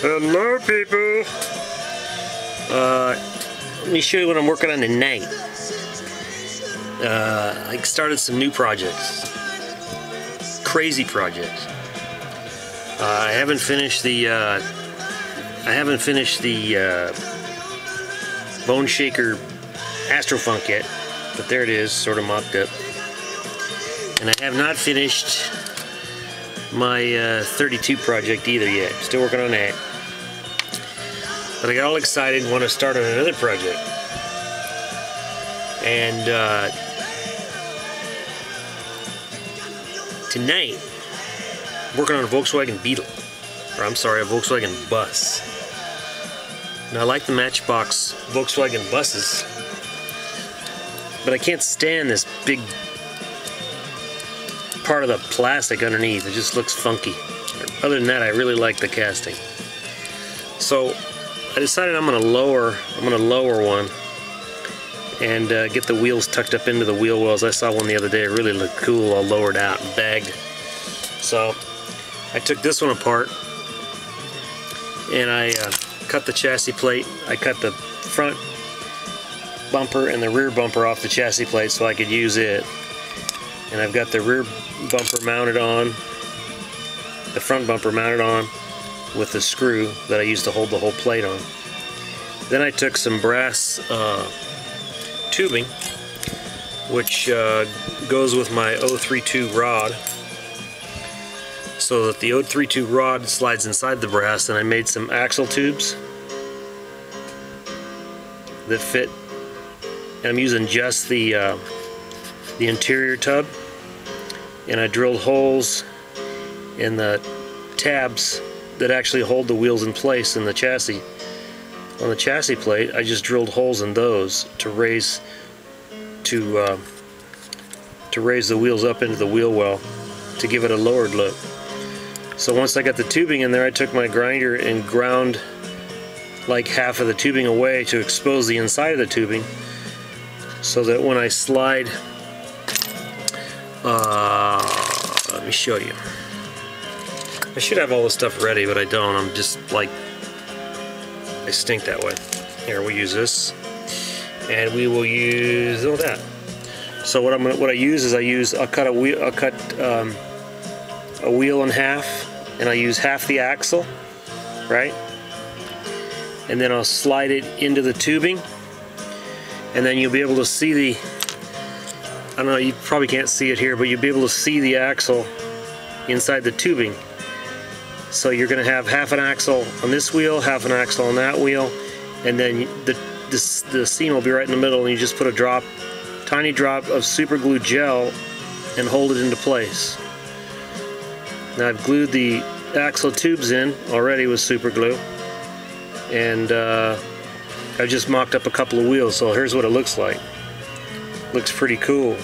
Hello, people. Let me show you what I'm working on tonight. I started some new projects, crazy projects. I haven't finished the Bone Shaker Astrofunk yet, but there it is, sort of mocked up. And I have not finished my 32 project either yet. Still working on that. But I got all excited and want to start on another project. And tonight, I'm working on a Volkswagen Beetle. Or I'm sorry, a Volkswagen bus. Now I like the Matchbox Volkswagen buses, but I can't stand this big part of the plastic underneath. It just looks funky. Other than that, I really like the casting. So I decided I'm gonna lower one and get the wheels tucked up into the wheel wells. I saw one the other day. It really looked cool, all lowered out and bagged. So I took this one apart and I cut the chassis plate. I cut the front bumper and the rear bumper off the chassis plate so I could use it. And I've got the rear bumper mounted on, the front bumper mounted on with the screw that I used to hold the whole plate on. Then I took some brass tubing, which goes with my 032 rod, so that the 032 rod slides inside the brass, and I made some axle tubes that fit. And I'm using just the interior tub, and I drilled holes in the tabs that actually hold the wheels in place in the chassis. On the chassis plate, I just drilled holes in those to raise the wheels up into the wheel well to give it a lowered look. So once I got the tubing in there, I took my grinder and ground like half of the tubing away to expose the inside of the tubing, so that when I slide, let me show you. I should have all this stuff ready, but I don't. I'm just like, I stink that way. Here, we'll use this, and we will use all that. So what I use is I'll cut a wheel in half, and I use half the axle, right? And then I'll slide it into the tubing, and then you'll be able to see the, I don't know, you probably can't see it here, but you'll be able to see the axle inside the tubing. So you're going to have half an axle on this wheel, half an axle on that wheel, and then the seam will be right in the middle, and you just put a tiny drop of super glue gel and hold it into place. Now I've glued the axle tubes in already with super glue, and I've just mocked up a couple of wheels, so here's what it looks like. Looks pretty cool.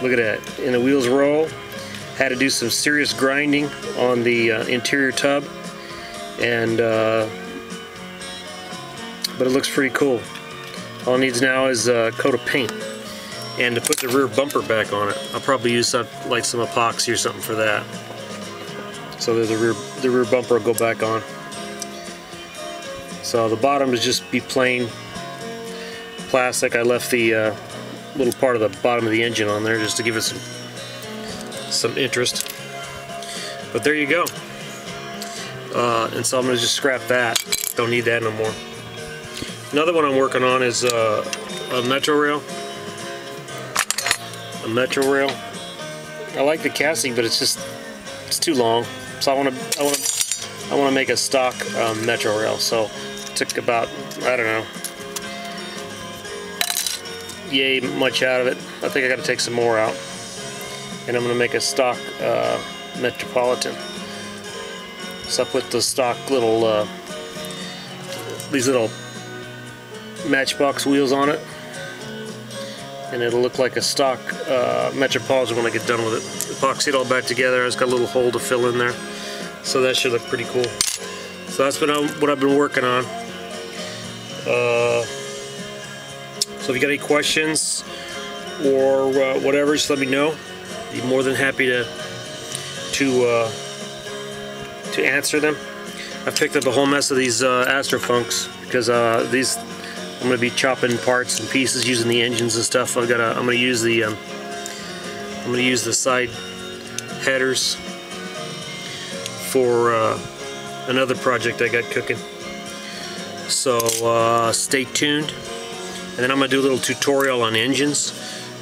Look at that. And the wheels roll. Had to do some serious grinding on the interior tub, and but it looks pretty cool. All it needs now is a coat of paint, and to put the rear bumper back on it, I'll probably use some epoxy or something for that, so that the rear bumper will go back on. So the bottom is just be plain plastic. I left the little part of the bottom of the engine on there just to give it some interest. But there you go. And so I'm going to just scrap that. Don't need that no more. Another one I'm working on is a Metro Rail. A Metro Rail. I like the casting, but it's too long. So I want to make a stock Metro Rail. So it took about, I don't know, yay much out of it. I think I got to take some more out. And I'm going to make a stock Metropolitan. So I put the stock little, these little Matchbox wheels on it, and it'll look like a stock Metropolitan when I get done with it. Epoxy it all back together. It's got a little hole to fill in there, so that should look pretty cool. So that's been what I've been working on. So if you got any questions or whatever, just let me know. Be more than happy to answer them. I've picked up a whole mess of these Astrofunks because these I'm going to be chopping parts and pieces using the engines and stuff. I'm going to use the side headers for another project I got cooking. So stay tuned. And then I'm going to do a little tutorial on engines,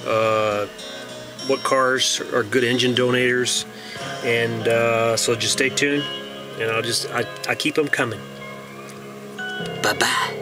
what cars are good engine donators, and so just stay tuned, and I keep them coming. Bye-bye.